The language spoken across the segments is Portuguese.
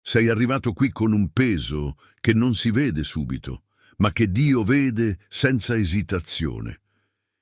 Sei arrivato qui con un peso che non si vede subito, ma che Dio vede senza esitazione.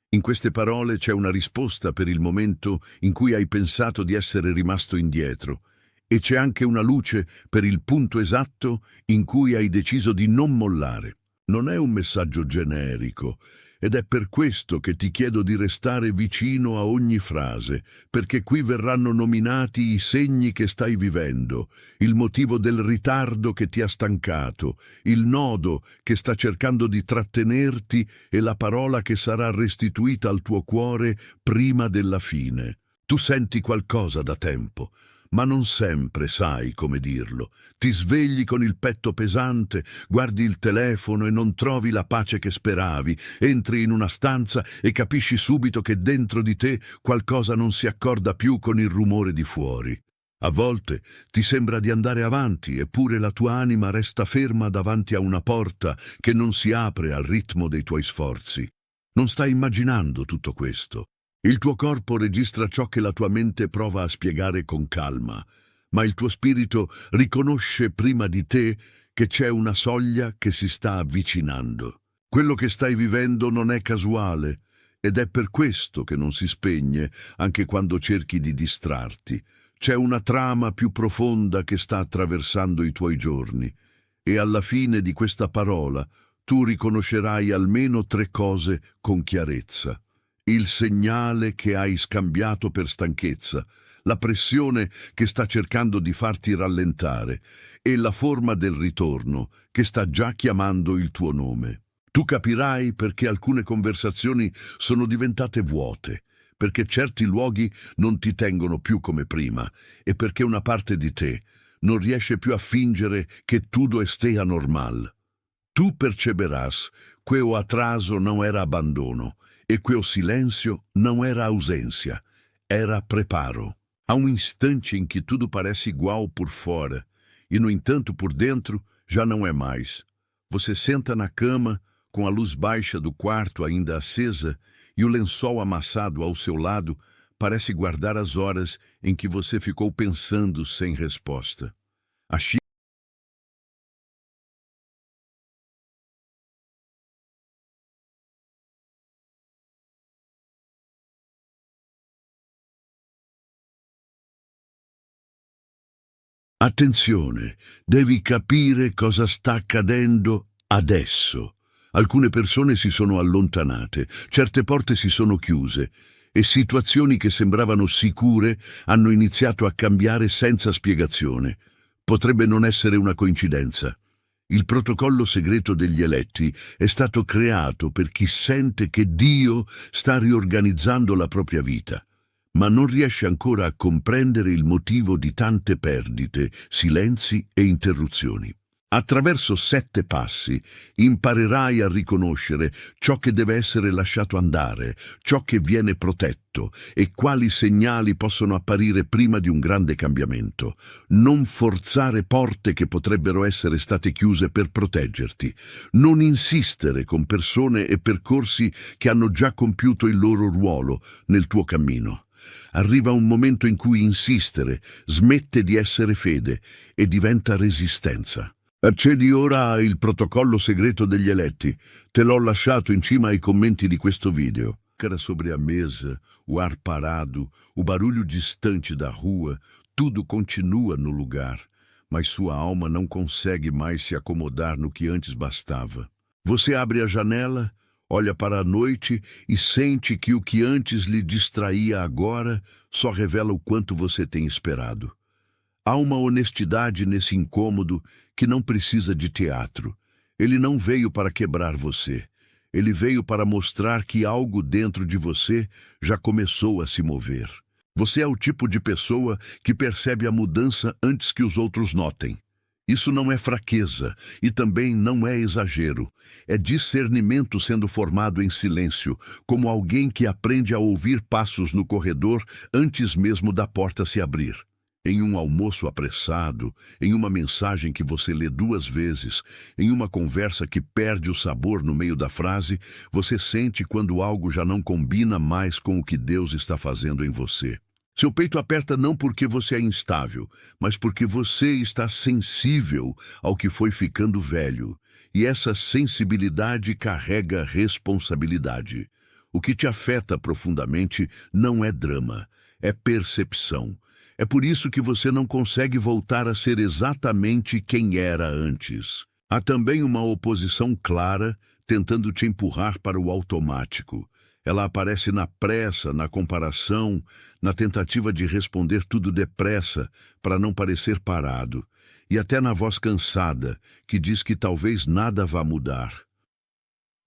In queste parole c'è una risposta per il momento in cui hai pensato di essere rimasto indietro, e c'è anche una luce per il punto esatto in cui hai deciso di non mollare. Non è un messaggio generico, ed è per questo che ti chiedo di restare vicino a ogni frase, perché qui verranno nominati i segni che stai vivendo, il motivo del ritardo che ti ha stancato, il nodo che sta cercando di trattenerti e la parola che sarà restituita al tuo cuore prima della fine. Tu senti qualcosa da tempo, ma non sempre sai come dirlo. Ti svegli con il petto pesante, guardi il telefono e non trovi la pace che speravi. Entri in una stanza e capisci subito che dentro di te qualcosa non si accorda più con il rumore di fuori. A volte ti sembra di andare avanti, eppure la tua anima resta ferma davanti a una porta che non si apre al ritmo dei tuoi sforzi. Non stai immaginando tutto questo. Il tuo corpo registra ciò che la tua mente prova a spiegare con calma, ma il tuo spirito riconosce prima di te che c'è una soglia che si sta avvicinando. Quello che stai vivendo non è casuale, ed è per questo che non si spegne anche quando cerchi di distrarti. C'è una trama più profonda che sta attraversando i tuoi giorni, e alla fine di questa parola tu riconoscerai almeno 3 cose con chiarezza. Il segnale che hai scambiato per stanchezza, la pressione che sta cercando di farti rallentare e la forma del ritorno che sta già chiamando il tuo nome. Tu capirai perché alcune conversazioni sono diventate vuote, perché certi luoghi non ti tengono più come prima e perché una parte di te non riesce più a fingere che tutto estea normal. Tu perceberás que o atraso não era abandono, e que o silêncio não era ausência, era preparo. Há instante em que tudo parece igual por fora, e no entanto por dentro já não é mais. Você senta na cama, com a luz baixa do quarto ainda acesa, e o lençol amassado ao seu lado parece guardar as horas em que você ficou pensando sem resposta. Attenzione, devi capire cosa sta accadendo adesso. Alcune persone si sono allontanate, certe porte si sono chiuse e situazioni che sembravano sicure hanno iniziato a cambiare senza spiegazione. Potrebbe non essere una coincidenza. Il protocollo segreto degli eletti è stato creato per chi sente che Dio sta riorganizzando la propria vita, ma non riesce ancora a comprendere il motivo di tante perdite, silenzi e interruzioni. Attraverso 7 passi imparerai a riconoscere ciò che deve essere lasciato andare, ciò che viene protetto e quali segnali possono apparire prima di un grande cambiamento. Non forzare porte che potrebbero essere state chiuse per proteggerti. Non insistere con persone e percorsi che hanno già compiuto il loro ruolo nel tuo cammino. Arriva un momento in cui insistere smette di essere fede e diventa resistenza. Accedi ora al protocollo segreto degli eletti. Te l'ho lasciato in cima ai commenti di questo video. Cara sobre a mesa, o ar parado, o barulho distante da rua, tudo continua no lugar, mas sua alma não consegue mais se acomodar no que antes bastava. Você abre a janela, olha para a noite e sente que o que antes lhe distraía agora só revela o quanto você tem esperado. Há uma honestidade nesse incômodo que não precisa de teatro. Ele não veio para quebrar você. Ele veio para mostrar que algo dentro de você já começou a se mover. Você é o tipo de pessoa que percebe a mudança antes que os outros notem. Isso não é fraqueza e também não é exagero. É discernimento sendo formado em silêncio, como alguém que aprende a ouvir passos no corredor antes mesmo da porta se abrir. Em um almoço apressado, em uma mensagem que você lê 2 vezes, em uma conversa que perde o sabor no meio da frase, você sente quando algo já não combina mais com o que Deus está fazendo em você. Seu peito aperta não porque você é instável, mas porque você está sensível ao que foi ficando velho. E essa sensibilidade carrega responsabilidade. O que te afeta profundamente não é drama, é percepção. É por isso que você não consegue voltar a ser exatamente quem era antes. Há também uma oposição clara tentando te empurrar para o automático. Ela aparece na pressa, na comparação, na tentativa de responder tudo depressa para não parecer parado, e até na voz cansada, que diz que talvez nada vá mudar.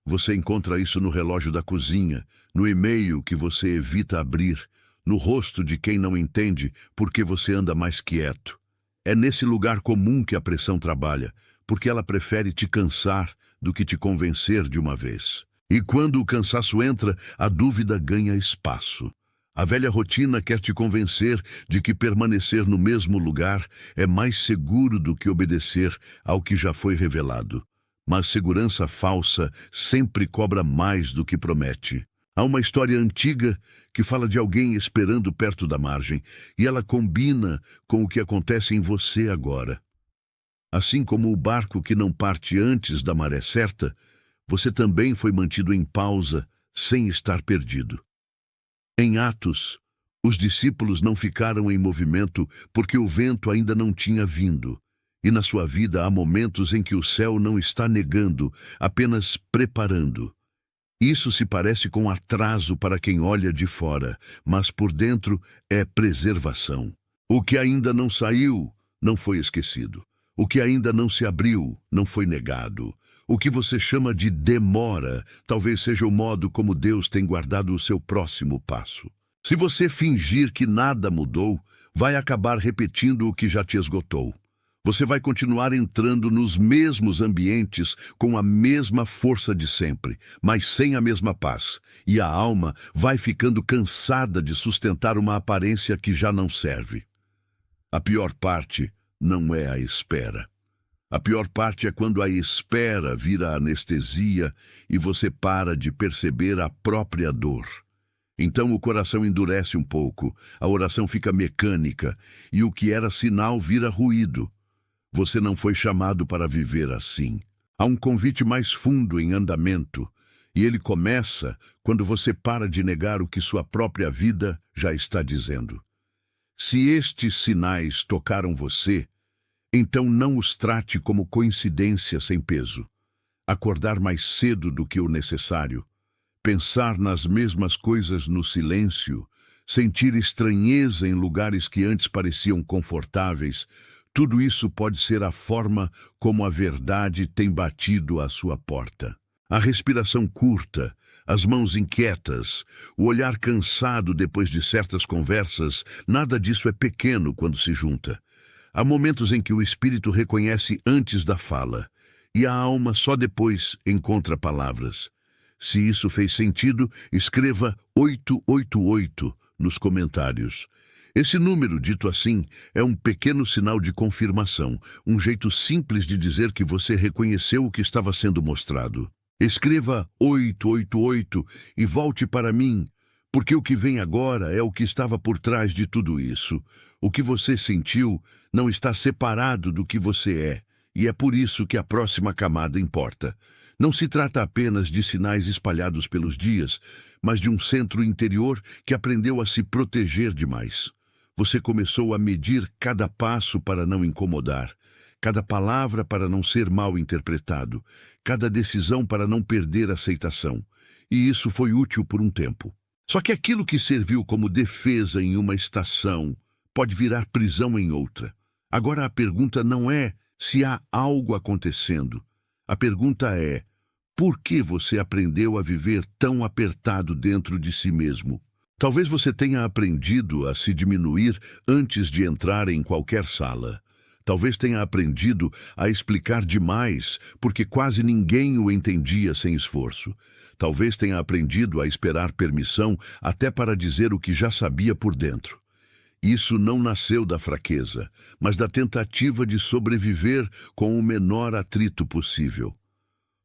Você encontra isso no relógio da cozinha, no e-mail que você evita abrir, no rosto de quem não entende por que você anda mais quieto. É nesse lugar comum que a pressão trabalha, porque ela prefere te cansar do que te convencer de uma vez. E quando o cansaço entra, a dúvida ganha espaço. A velha rotina quer te convencer de que permanecer no mesmo lugar é mais seguro do que obedecer ao que já foi revelado. Mas segurança falsa sempre cobra mais do que promete. Há uma história antiga que fala de alguém esperando perto da margem, e ela combina com o que acontece em você agora. Assim como o barco que não parte antes da maré certa, você também foi mantido em pausa, sem estar perdido. Em Atos, os discípulos não ficaram em movimento porque o vento ainda não tinha vindo. E na sua vida há momentos em que o céu não está negando, apenas preparando. Isso se parece com atraso para quem olha de fora, mas por dentro é preservação. O que ainda não saiu, não foi esquecido. O que ainda não se abriu, não foi negado. O que você chama de demora, talvez seja o modo como Deus tem guardado o seu próximo passo. Se você fingir que nada mudou, vai acabar repetindo o que já te esgotou. Você vai continuar entrando nos mesmos ambientes com a mesma força de sempre, mas sem a mesma paz. E a alma vai ficando cansada de sustentar uma aparência que já não serve. A pior parte não é a espera. A pior parte é quando a espera vira anestesia e você para de perceber a própria dor. Então o coração endurece um pouco, a oração fica mecânica e o que era sinal vira ruído. Você não foi chamado para viver assim. Há um convite mais fundo em andamento e ele começa quando você para de negar o que sua própria vida já está dizendo. Se estes sinais tocaram você, então não os trate como coincidência sem peso. Acordar mais cedo do que o necessário, pensar nas mesmas coisas no silêncio, sentir estranheza em lugares que antes pareciam confortáveis, tudo isso pode ser a forma como a verdade tem batido à sua porta. A respiração curta, as mãos inquietas, o olhar cansado depois de certas conversas, nada disso é pequeno quando se junta. Há momentos em que o espírito reconhece antes da fala, e a alma só depois encontra palavras. Se isso fez sentido, escreva 888 nos comentários. Esse número, dito assim, é um pequeno sinal de confirmação, um jeito simples de dizer que você reconheceu o que estava sendo mostrado. Escreva 888 e volte para mim, porque o que vem agora é o que estava por trás de tudo isso. O que você sentiu não está separado do que você é, e é por isso que a próxima camada importa. Não se trata apenas de sinais espalhados pelos dias, mas de um centro interior que aprendeu a se proteger demais. Você começou a medir cada passo para não incomodar, cada palavra para não ser mal interpretado, cada decisão para não perder aceitação. E isso foi útil por um tempo. Só que aquilo que serviu como defesa em uma estação pode virar prisão em outra. Agora a pergunta não é se há algo acontecendo. A pergunta é: por que você aprendeu a viver tão apertado dentro de si mesmo? Talvez você tenha aprendido a se diminuir antes de entrar em qualquer sala. Talvez tenha aprendido a explicar demais, porque quase ninguém o entendia sem esforço. Talvez tenha aprendido a esperar permissão até para dizer o que já sabia por dentro. Isso não nasceu da fraqueza, mas da tentativa de sobreviver com o menor atrito possível.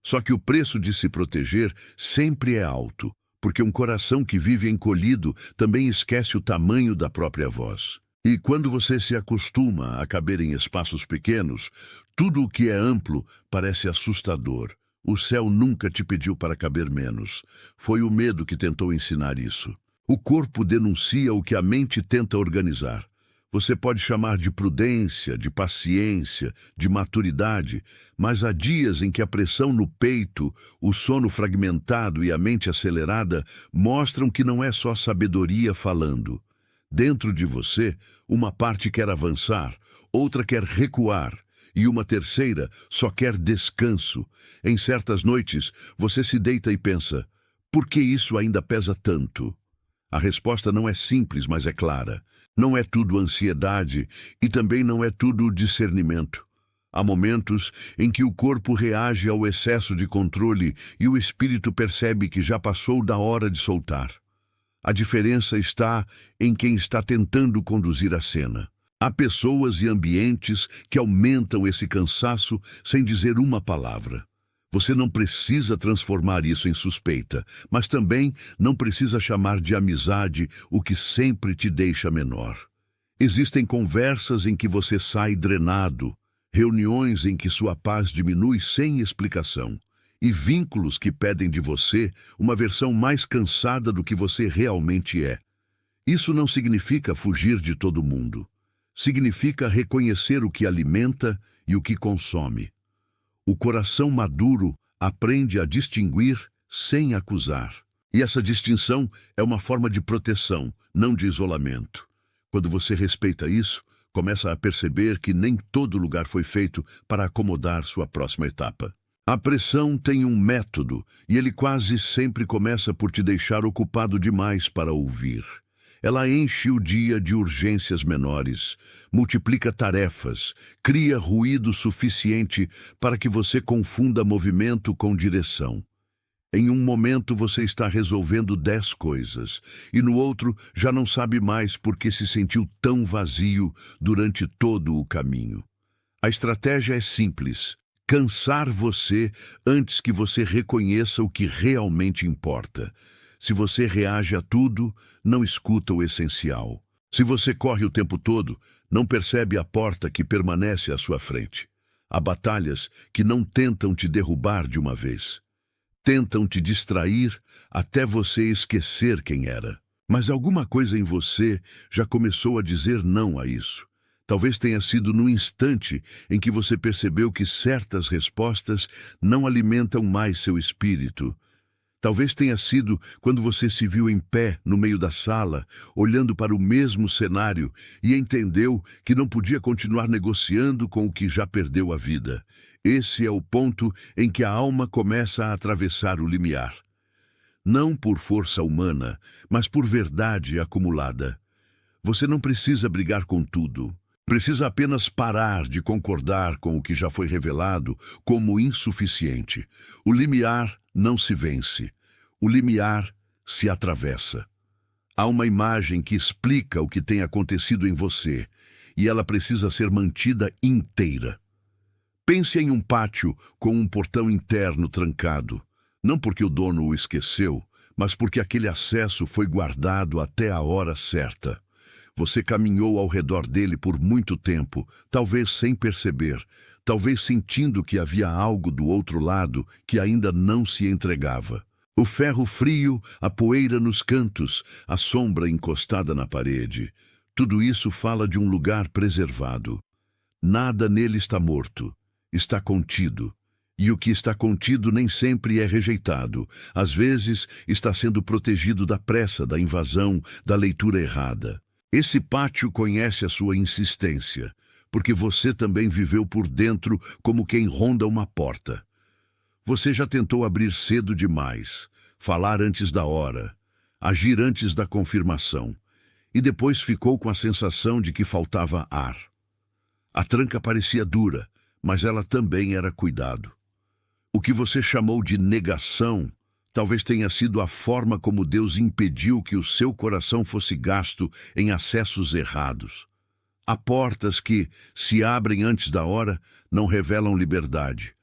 Só que o preço de se proteger sempre é alto, porque um coração que vive encolhido também esquece o tamanho da própria voz. E quando você se acostuma a caber em espaços pequenos, tudo o que é amplo parece assustador. O céu nunca te pediu para caber menos. Foi o medo que tentou ensinar isso. O corpo denuncia o que a mente tenta organizar. Você pode chamar de prudência, de paciência, de maturidade, mas há dias em que a pressão no peito, o sono fragmentado e a mente acelerada mostram que não é só sabedoria falando. Dentro de você, uma parte quer avançar, outra quer recuar, e uma terceira só quer descanso. Em certas noites, você se deita e pensa: por que isso ainda pesa tanto? A resposta não é simples, mas é clara. Não é tudo ansiedade e também não é tudo discernimento. Há momentos em que o corpo reage ao excesso de controle e o espírito percebe que já passou da hora de soltar. A diferença está em quem está tentando conduzir a cena. Há pessoas e ambientes que aumentam esse cansaço sem dizer uma palavra. Você não precisa transformar isso em suspeita, mas também não precisa chamar de amizade o que sempre te deixa menor. Existem conversas em que você sai drenado, reuniões em que sua paz diminui sem explicação, e vínculos que pedem de você uma versão mais cansada do que você realmente é. Isso não significa fugir de todo mundo. Significa reconhecer o que alimenta e o que consome. O coração maduro aprende a distinguir sem acusar. E essa distinção é uma forma de proteção, não de isolamento. Quando você respeita isso, começa a perceber que nem todo lugar foi feito para acomodar sua próxima etapa. A pressão tem um método, e ele quase sempre começa por te deixar ocupado demais para ouvir. Ela enche o dia de urgências menores, multiplica tarefas, cria ruído suficiente para que você confunda movimento com direção. Em um momento você está resolvendo 10 coisas, e no outro já não sabe mais porque se sentiu tão vazio durante todo o caminho. A estratégia é simples: cansar você antes que você reconheça o que realmente importa. Se você reage a tudo, não escuta o essencial. Se você corre o tempo todo, não percebe a porta que permanece à sua frente. Há batalhas que não tentam te derrubar de uma vez. Tentam te distrair até você esquecer quem era. Mas alguma coisa em você já começou a dizer não a isso. Talvez tenha sido no instante em que você percebeu que certas respostas não alimentam mais seu espírito. Talvez tenha sido quando você se viu em pé no meio da sala, olhando para o mesmo cenário e entendeu que não podia continuar negociando com o que já perdeu a vida. Esse é o ponto em que a alma começa a atravessar o limiar. Não por força humana, mas por verdade acumulada. Você não precisa brigar com tudo. Precisa apenas parar de concordar com o que já foi revelado como insuficiente. O limiar não se vence. O limiar se atravessa. Há uma imagem que explica o que tem acontecido em você, e ela precisa ser mantida inteira. Pense em um pátio com um portão interno trancado, não porque o dono o esqueceu, mas porque aquele acesso foi guardado até a hora certa. Você caminhou ao redor dele por muito tempo, talvez sem perceber, talvez sentindo que havia algo do outro lado que ainda não se entregava. O ferro frio, a poeira nos cantos, a sombra encostada na parede. Tudo isso fala de um lugar preservado. Nada nele está morto, está contido. E o que está contido nem sempre é rejeitado. Às vezes está sendo protegido da pressa, da invasão, da leitura errada. Esse pátio conhece a sua insistência, porque você também viveu por dentro como quem ronda uma porta. Você já tentou abrir cedo demais, falar antes da hora, agir antes da confirmação, e depois ficou com a sensação de que faltava ar. A tranca parecia dura, mas ela também era cuidado. O que você chamou de negação talvez tenha sido a forma como Deus impediu que o seu coração fosse gasto em acessos errados. Há portas que, se abrem antes da hora, não revelam liberdade,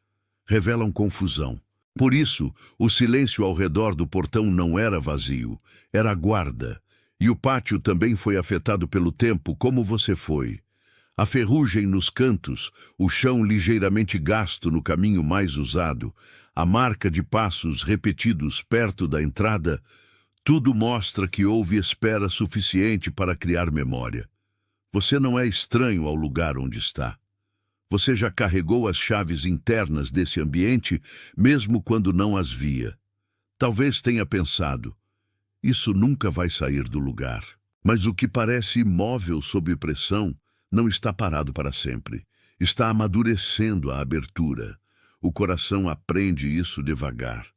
revelam confusão. Por isso, o silêncio ao redor do portão não era vazio, era guarda. E o pátio também foi afetado pelo tempo, como você foi. A ferrugem nos cantos, o chão ligeiramente gasto no caminho mais usado, a marca de passos repetidos perto da entrada, tudo mostra que houve espera suficiente para criar memória. Você não é estranho ao lugar onde está. Você já carregou as chaves internas desse ambiente, mesmo quando não as via. Talvez tenha pensado, isso nunca vai sair do lugar. Mas o que parece imóvel sob pressão não está parado para sempre. Está amadurecendo a abertura. O coração aprende isso devagar.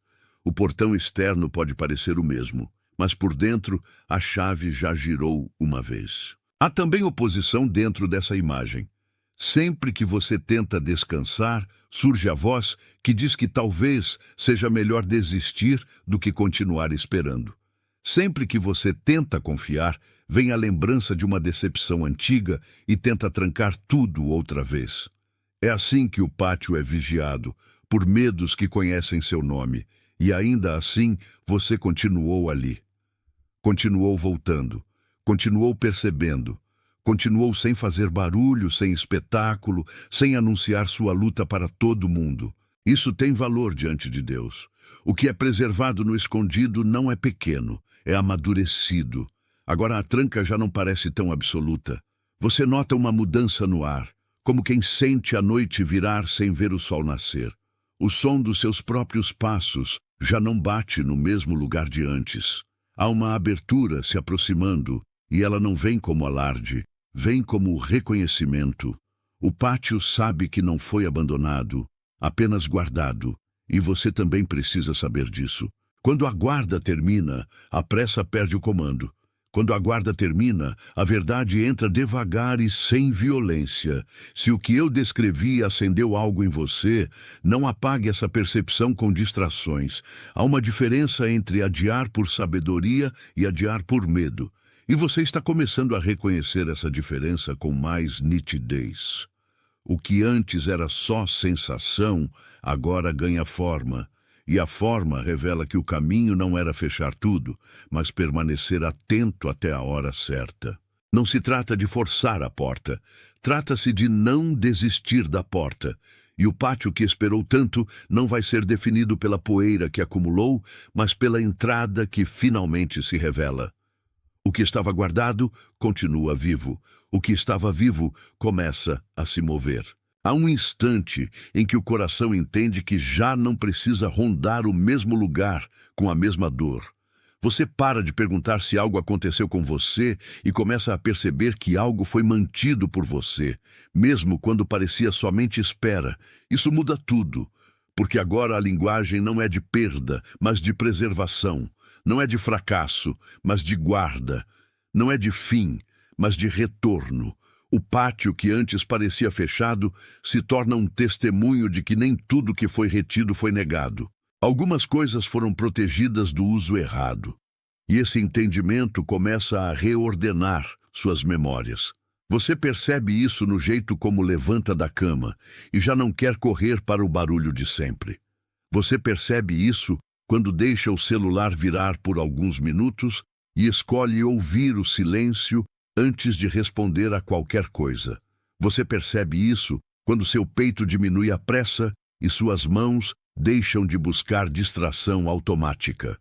O portão externo pode parecer o mesmo, mas por dentro a chave já girou uma vez. Há também oposição dentro dessa imagem. Sempre que você tenta descansar, surge a voz que diz que talvez seja melhor desistir do que continuar esperando. Sempre que você tenta confiar, vem a lembrança de uma decepção antiga e tenta trancar tudo outra vez. É assim que o pátio é vigiado, por medos que conhecem seu nome, e ainda assim você continuou ali. Continuou voltando, continuou percebendo, continuou sem fazer barulho, sem espetáculo, sem anunciar sua luta para todo mundo. Isso tem valor diante de Deus. O que é preservado no escondido não é pequeno, é amadurecido. Agora a tranca já não parece tão absoluta. Você nota uma mudança no ar, como quem sente a noite virar sem ver o sol nascer. O som dos seus próprios passos já não bate no mesmo lugar de antes. Há uma abertura se aproximando, e ela não vem como alarde, vem como reconhecimento. O pátio sabe que não foi abandonado, apenas guardado, e você também precisa saber disso. Quando a guarda termina, a pressa perde o comando. Quando a guarda termina, a verdade entra devagar e sem violência. Se o que eu descrevi acendeu algo em você, não apague essa percepção com distrações. Há uma diferença entre adiar por sabedoria e adiar por medo. E você está começando a reconhecer essa diferença com mais nitidez. O que antes era só sensação, agora ganha forma. E a forma revela que o caminho não era fechar tudo, mas permanecer atento até a hora certa. Não se trata de forçar a porta, trata-se de não desistir da porta. E o pátio que esperou tanto não vai ser definido pela poeira que acumulou, mas pela entrada que finalmente se revela. O que estava guardado continua vivo. O que estava vivo começa a se mover. Há um instante em que o coração entende que já não precisa rondar o mesmo lugar com a mesma dor. Você para de perguntar se algo aconteceu com você e começa a perceber que algo foi mantido por você, mesmo quando parecia somente espera. Isso muda tudo, porque agora a linguagem não é de perda, mas de preservação. Não é de fracasso, mas de guarda. Não é de fim, mas de retorno. O pátio que antes parecia fechado se torna um testemunho de que nem tudo que foi retido foi negado. Algumas coisas foram protegidas do uso errado. E esse entendimento começa a reordenar suas memórias. Você percebe isso no jeito como levanta da cama e já não quer correr para o barulho de sempre. Você percebe isso quando deixa o celular virar por alguns minutos e escolhe ouvir o silêncio antes de responder a qualquer coisa. Você percebe isso quando seu peito diminui a pressa e suas mãos deixam de buscar distração automática.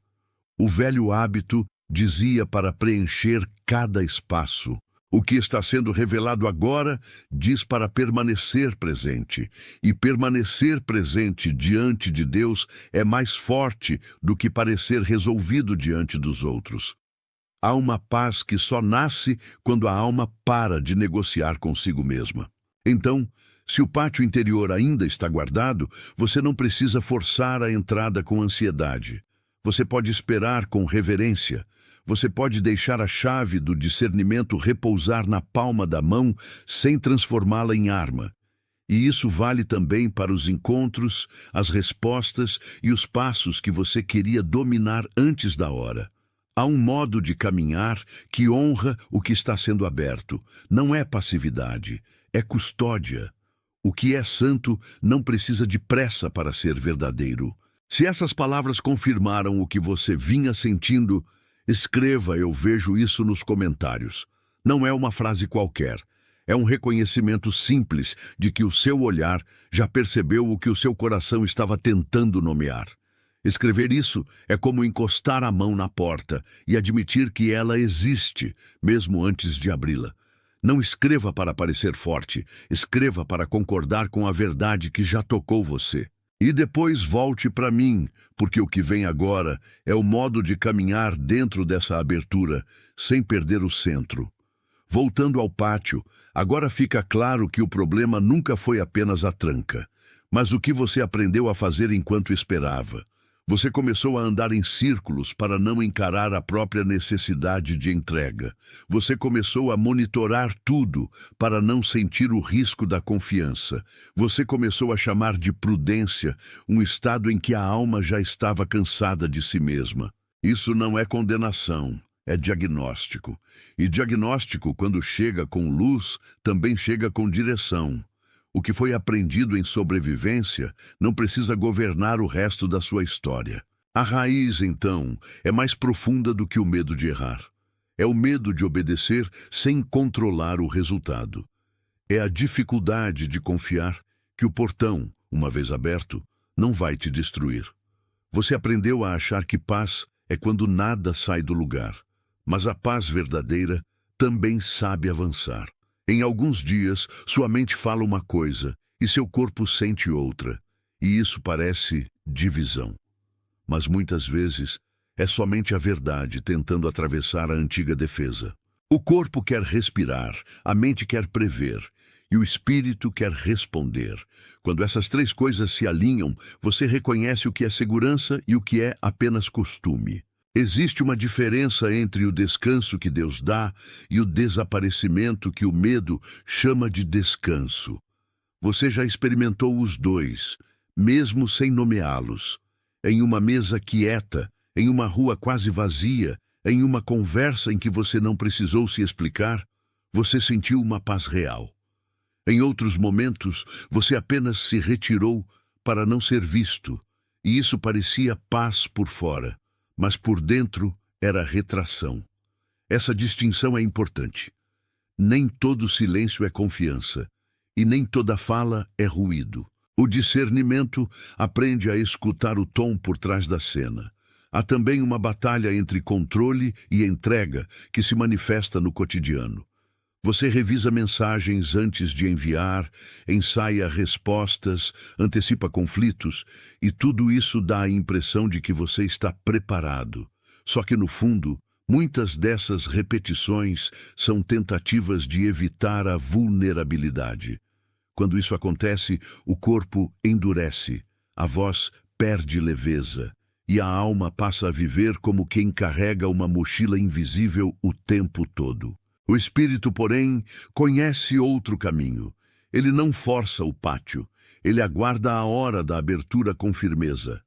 O velho hábito dizia para preencher cada espaço. O que está sendo revelado agora diz para permanecer presente. E permanecer presente diante de Deus é mais forte do que parecer resolvido diante dos outros. Há uma paz que só nasce quando a alma para de negociar consigo mesma. Então, se o pátio interior ainda está guardado, você não precisa forçar a entrada com ansiedade. Você pode esperar com reverência. Você pode deixar a chave do discernimento repousar na palma da mão sem transformá-la em arma. E isso vale também para os encontros, as respostas e os passos que você queria dominar antes da hora. Há um modo de caminhar que honra o que está sendo aberto. Não é passividade, é custódia. O que é santo não precisa de pressa para ser verdadeiro. Se essas palavras confirmaram o que você vinha sentindo, escreva "Eu vejo isso" nos comentários. Não é uma frase qualquer. É um reconhecimento simples de que o seu olhar já percebeu o que o seu coração estava tentando nomear. Escrever isso é como encostar a mão na porta e admitir que ela existe, mesmo antes de abri-la. Não escreva para parecer forte, escreva para concordar com a verdade que já tocou você. E depois volte para mim, porque o que vem agora é o modo de caminhar dentro dessa abertura, sem perder o centro. Voltando ao pátio, agora fica claro que o problema nunca foi apenas a tranca, mas o que você aprendeu a fazer enquanto esperava. Você começou a andar em círculos para não encarar a própria necessidade de entrega. Você começou a monitorar tudo para não sentir o risco da confiança. Você começou a chamar de prudência um estado em que a alma já estava cansada de si mesma. Isso não é condenação, é diagnóstico. E diagnóstico, quando chega com luz, também chega com direção. O que foi aprendido em sobrevivência não precisa governar o resto da sua história. A raiz, então, é mais profunda do que o medo de errar. É o medo de obedecer sem controlar o resultado. É a dificuldade de confiar que o portão, uma vez aberto, não vai te destruir. Você aprendeu a achar que paz é quando nada sai do lugar, mas a paz verdadeira também sabe avançar. Em alguns dias, sua mente fala uma coisa e seu corpo sente outra, e isso parece divisão. Mas muitas vezes é somente a verdade tentando atravessar a antiga defesa. O corpo quer respirar, a mente quer prever, e o espírito quer responder. Quando essas três coisas se alinham, você reconhece o que é segurança e o que é apenas costume. Existe uma diferença entre o descanso que Deus dá e o desaparecimento que o medo chama de descanso. Você já experimentou os dois, mesmo sem nomeá-los. Em uma mesa quieta, em uma rua quase vazia, em uma conversa em que você não precisou se explicar, você sentiu uma paz real. Em outros momentos, você apenas se retirou para não ser visto, e isso parecia paz por fora. Mas por dentro era retração. Essa distinção é importante. Nem todo silêncio é confiança, e nem toda fala é ruído. O discernimento aprende a escutar o tom por trás da cena. Há também uma batalha entre controle e entrega que se manifesta no cotidiano. Você revisa mensagens antes de enviar, ensaia respostas, antecipa conflitos, e tudo isso dá a impressão de que você está preparado. Só que, no fundo, muitas dessas repetições são tentativas de evitar a vulnerabilidade. Quando isso acontece, o corpo endurece, a voz perde leveza, e a alma passa a viver como quem carrega uma mochila invisível o tempo todo. O espírito, porém, conhece outro caminho. Ele não força o pátio, ele aguarda a hora da abertura com firmeza.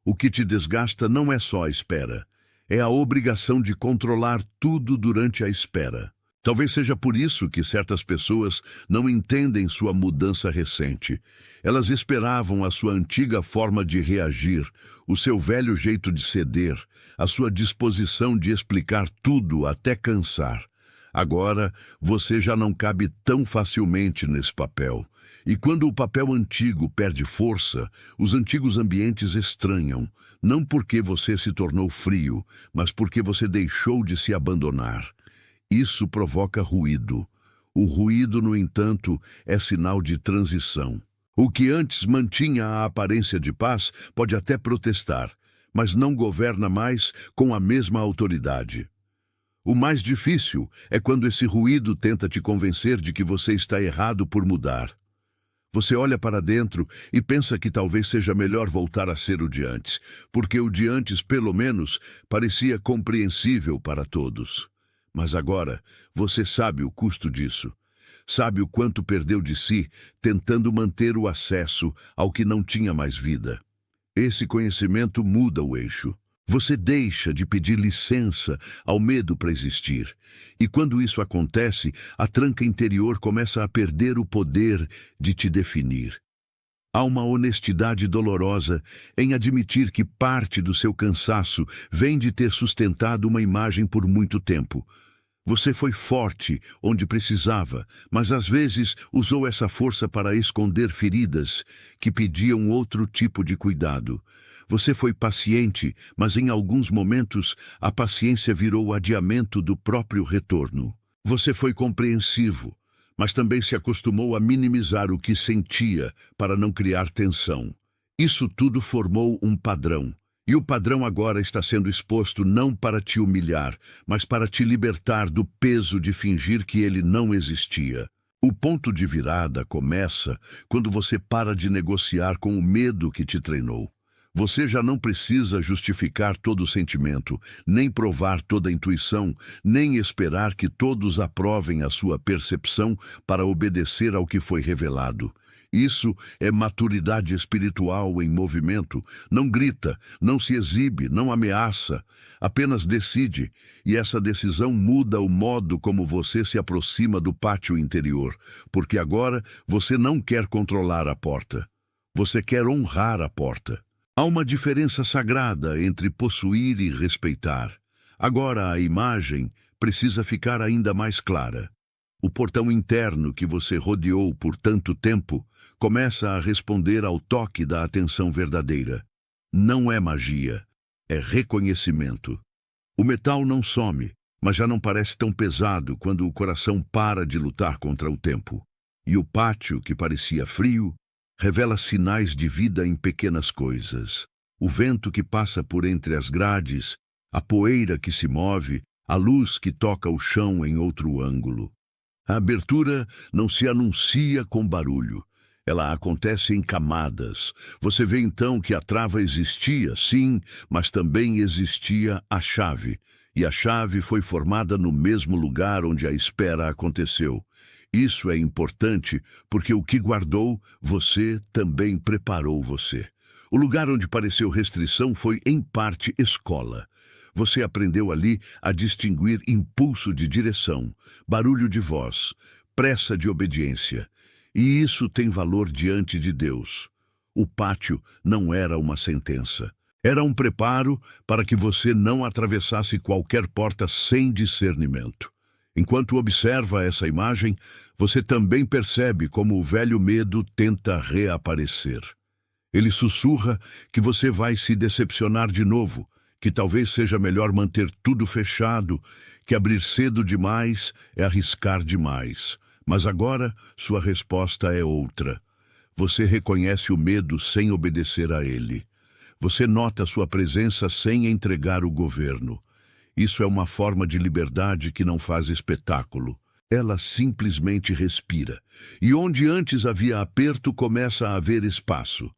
O que te desgasta não é só a espera, é a obrigação de controlar tudo durante a espera. Talvez seja por isso que certas pessoas não entendem sua mudança recente. Elas esperavam a sua antiga forma de reagir, o seu velho jeito de ceder, a sua disposição de explicar tudo até cansar. Agora, você já não cabe tão facilmente nesse papel. E quando o papel antigo perde força, os antigos ambientes estranham, não porque você se tornou frio, mas porque você deixou de se abandonar. Isso provoca ruído. O ruído, no entanto, é sinal de transição. O que antes mantinha a aparência de paz pode até protestar, mas não governa mais com a mesma autoridade. O mais difícil é quando esse ruído tenta te convencer de que você está errado por mudar. Você olha para dentro e pensa que talvez seja melhor voltar a ser o de antes, porque o de antes, pelo menos, parecia compreensível para todos. Mas agora, você sabe o custo disso. Sabe o quanto perdeu de si, tentando manter o acesso ao que não tinha mais vida. Esse conhecimento muda o eixo. Você deixa de pedir licença ao medo para existir. E quando isso acontece, a tranca interior começa a perder o poder de te definir. Há uma honestidade dolorosa em admitir que parte do seu cansaço vem de ter sustentado uma imagem por muito tempo. Você foi forte onde precisava, mas às vezes usou essa força para esconder feridas que pediam outro tipo de cuidado. Você foi paciente, mas em alguns momentos a paciência virou o adiamento do próprio retorno. Você foi compreensivo, mas também se acostumou a minimizar o que sentia para não criar tensão. Isso tudo formou um padrão. E o padrão agora está sendo exposto não para te humilhar, mas para te libertar do peso de fingir que ele não existia. O ponto de virada começa quando você para de negociar com o medo que te treinou. Você já não precisa justificar todo o sentimento, nem provar toda a intuição, nem esperar que todos aprovem a sua percepção para obedecer ao que foi revelado. Isso é maturidade espiritual em movimento. Não grita, não se exibe, não ameaça, apenas decide. E essa decisão muda o modo como você se aproxima do pátio interior, porque agora você não quer controlar a porta. Você quer honrar a porta. Há uma diferença sagrada entre possuir e respeitar. Agora a imagem precisa ficar ainda mais clara. O portão interno que você rodeou por tanto tempo começa a responder ao toque da atenção verdadeira. Não é magia, é reconhecimento. O metal não some, mas já não parece tão pesado quando o coração para de lutar contra o tempo. E o pátio, que parecia frio, revela sinais de vida em pequenas coisas. O vento que passa por entre as grades, a poeira que se move, a luz que toca o chão em outro ângulo. A abertura não se anuncia com barulho. Ela acontece em camadas. Você vê então que a trava existia, sim, mas também existia a chave. E a chave foi formada no mesmo lugar onde a espera aconteceu. Isso é importante porque o que guardou, você também preparou você. O lugar onde pareceu restrição foi, em parte, escola. Você aprendeu ali a distinguir impulso de direção, barulho de voz, pressa de obediência. E isso tem valor diante de Deus. O pátio não era uma sentença. Era um preparo para que você não atravessasse qualquer porta sem discernimento. Enquanto observa essa imagem, você também percebe como o velho medo tenta reaparecer. Ele sussurra que você vai se decepcionar de novo, que talvez seja melhor manter tudo fechado, que abrir cedo demais é arriscar demais. Mas agora sua resposta é outra. Você reconhece o medo sem obedecer a ele. Você nota sua presença sem entregar o governo. Isso é uma forma de liberdade que não faz espetáculo. Ela simplesmente respira. E onde antes havia aperto, começa a haver espaço.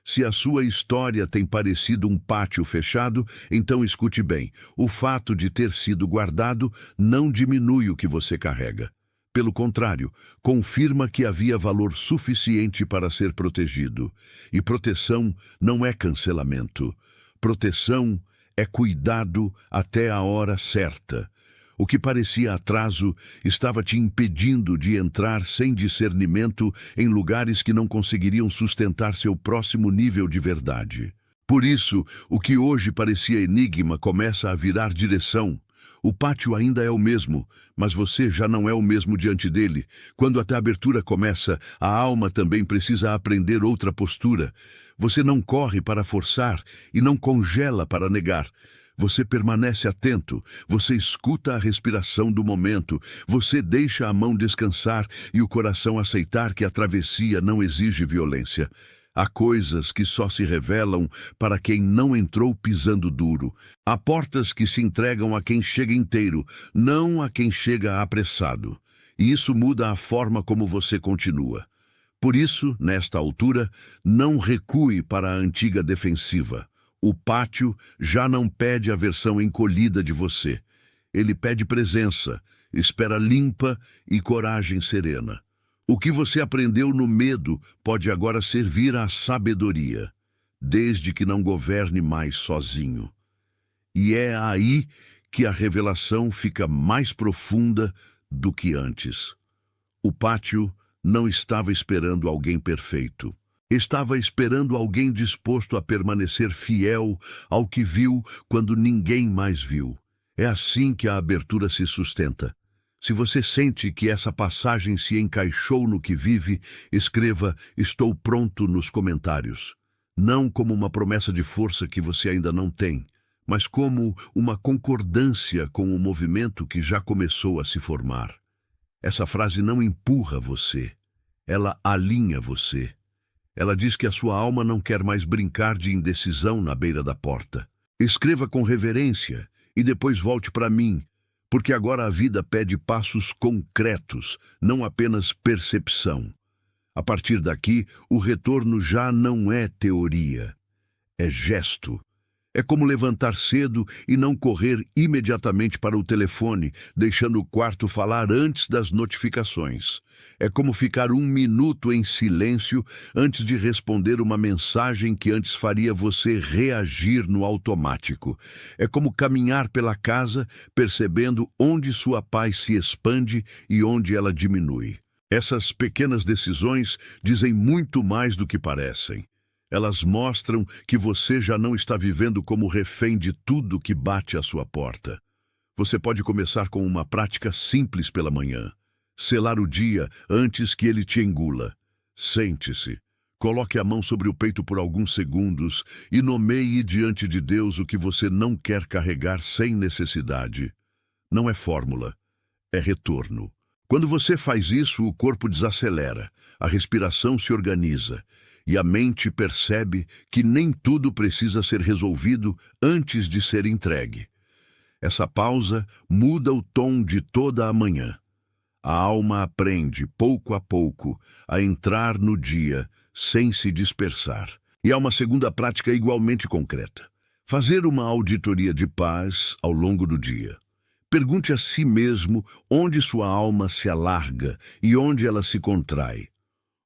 Se a sua história tem parecido um pátio fechado, então escute bem. O fato de ter sido guardado não diminui o que você carrega. Pelo contrário, confirma que havia valor suficiente para ser protegido. E proteção não é cancelamento. Proteção é cuidado até a hora certa. O que parecia atraso estava te impedindo de entrar sem discernimento em lugares que não conseguiriam sustentar seu próximo nível de verdade. Por isso, o que hoje parecia enigma começa a virar direção. O pátio ainda é o mesmo, mas você já não é o mesmo diante dele. Quando até a abertura começa, a alma também precisa aprender outra postura. Você não corre para forçar e não congela para negar. Você permanece atento, você escuta a respiração do momento, você deixa a mão descansar e o coração aceitar que a travessia não exige violência. Há coisas que só se revelam para quem não entrou pisando duro. Há portas que se entregam a quem chega inteiro, não a quem chega apressado. E isso muda a forma como você continua. Por isso, nesta altura, não recue para a antiga defensiva. O pátio já não pede a versão encolhida de você. Ele pede presença, espera limpa e coragem serena. O que você aprendeu no medo pode agora servir à sabedoria, desde que não governe mais sozinho. E é aí que a revelação fica mais profunda do que antes. O pátio não estava esperando alguém perfeito. Estava esperando alguém disposto a permanecer fiel ao que viu quando ninguém mais viu. É assim que a abertura se sustenta. Se você sente que essa passagem se encaixou no que vive, escreva "Estou pronto" nos comentários. Não como uma promessa de força que você ainda não tem, mas como uma concordância com o movimento que já começou a se formar. Essa frase não empurra você, ela alinha você. Ela diz que a sua alma não quer mais brincar de indecisão na beira da porta. Escreva com reverência e depois volte para mim, porque agora a vida pede passos concretos, não apenas percepção. A partir daqui, o retorno já não é teoria, é gesto. É como levantar cedo e não correr imediatamente para o telefone, deixando o quarto falar antes das notificações. É como ficar 1 minuto em silêncio antes de responder uma mensagem que antes faria você reagir no automático. É como caminhar pela casa, percebendo onde sua paz se expande e onde ela diminui. Essas pequenas decisões dizem muito mais do que parecem. Elas mostram que você já não está vivendo como refém de tudo que bate à sua porta. Você pode começar com uma prática simples pela manhã. Selar o dia antes que ele te engula. Sente-se. Coloque a mão sobre o peito por alguns segundos e nomeie diante de Deus o que você não quer carregar sem necessidade. Não é fórmula, é retorno. Quando você faz isso, o corpo desacelera, a respiração se organiza e a mente percebe que nem tudo precisa ser resolvido antes de ser entregue. Essa pausa muda o tom de toda a manhã. A alma aprende, pouco a pouco, a entrar no dia sem se dispersar. E há uma segunda prática igualmente concreta: fazer uma auditoria de paz ao longo do dia. Pergunte a si mesmo onde sua alma se alarga e onde ela se contrai.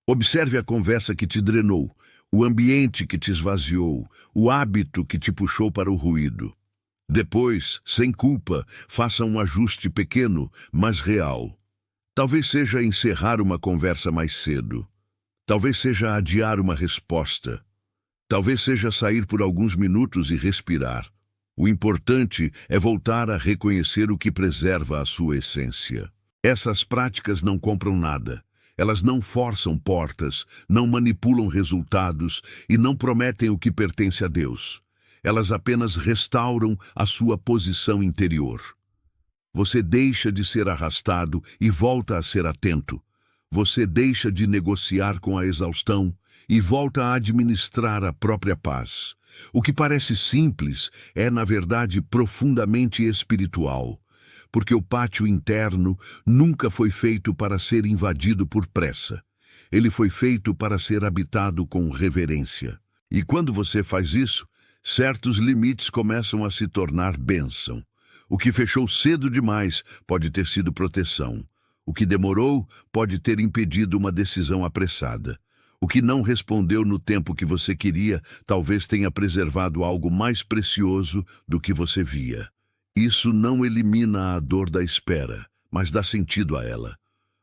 Observe a conversa que te drenou, o ambiente que te esvaziou, o hábito que te puxou para o ruído. Depois, sem culpa, faça um ajuste pequeno, mas real. Talvez seja encerrar uma conversa mais cedo. Talvez seja adiar uma resposta. Talvez seja sair por alguns minutos e respirar. O importante é voltar a reconhecer o que preserva a sua essência. Essas práticas não compram nada. Elas não forçam portas, não manipulam resultados e não prometem o que pertence a Deus. Elas apenas restauram a sua posição interior. Você deixa de ser arrastado e volta a ser atento. Você deixa de negociar com a exaustão e volta a administrar a própria paz. O que parece simples é, na verdade, profundamente espiritual, porque o pátio interno nunca foi feito para ser invadido por pressa. Ele foi feito para ser habitado com reverência. E quando você faz isso, certos limites começam a se tornar bênção. O que fechou cedo demais pode ter sido proteção. O que demorou pode ter impedido uma decisão apressada. O que não respondeu no tempo que você queria talvez tenha preservado algo mais precioso do que você via. Isso não elimina a dor da espera, mas dá sentido a ela.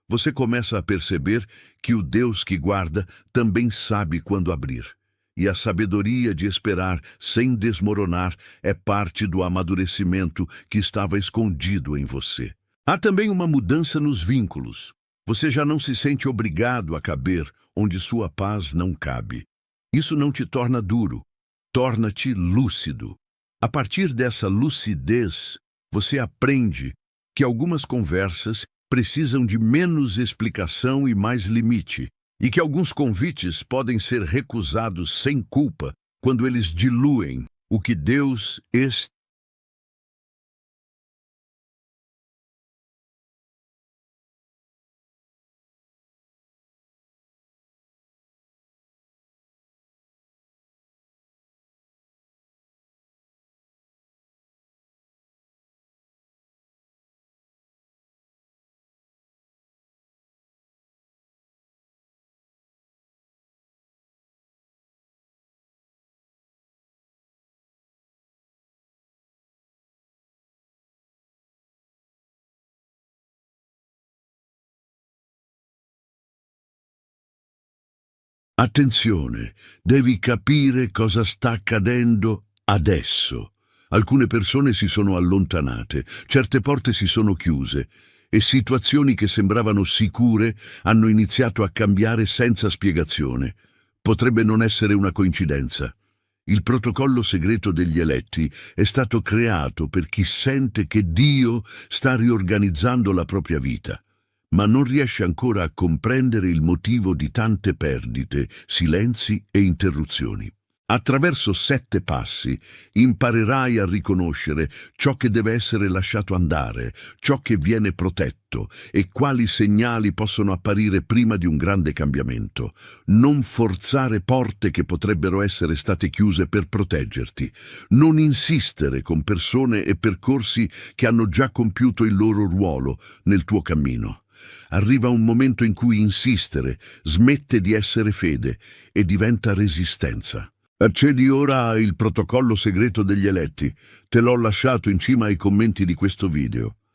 Você começa a perceber que o Deus que guarda também sabe quando abrir. E a sabedoria de esperar sem desmoronar é parte do amadurecimento que estava escondido em você. Há também uma mudança nos vínculos. Você já não se sente obrigado a caber onde sua paz não cabe. Isso não te torna duro, torna-te lúcido. A partir dessa lucidez, você aprende que algumas conversas precisam de menos explicação e mais limite, e que alguns convites podem ser recusados sem culpa quando eles diluem o que Deus Attenzione, devi capire cosa sta accadendo adesso. Alcune persone si sono allontanate, certe porte si sono chiuse e situazioni che sembravano sicure hanno iniziato a cambiare senza spiegazione. Potrebbe non essere una coincidenza. Il protocollo segreto degli eletti è stato creato per chi sente che Dio sta riorganizzando la propria vita, ma non riesce ancora a comprendere il motivo di tante perdite, silenzi e interruzioni. Attraverso 7 passi imparerai a riconoscere ciò che deve essere lasciato andare, ciò che viene protetto e quali segnali possono apparire prima di un grande cambiamento. Non forzare porte che potrebbero essere state chiuse per proteggerti. Non insistere con persone e percorsi che hanno già compiuto il loro ruolo nel tuo cammino. Arriva un momento in cui insistere smette di essere fede e diventa resistenza. Accedi ora al protocollo segreto degli eletti. Te l'ho lasciato in cima ai commenti di questo video.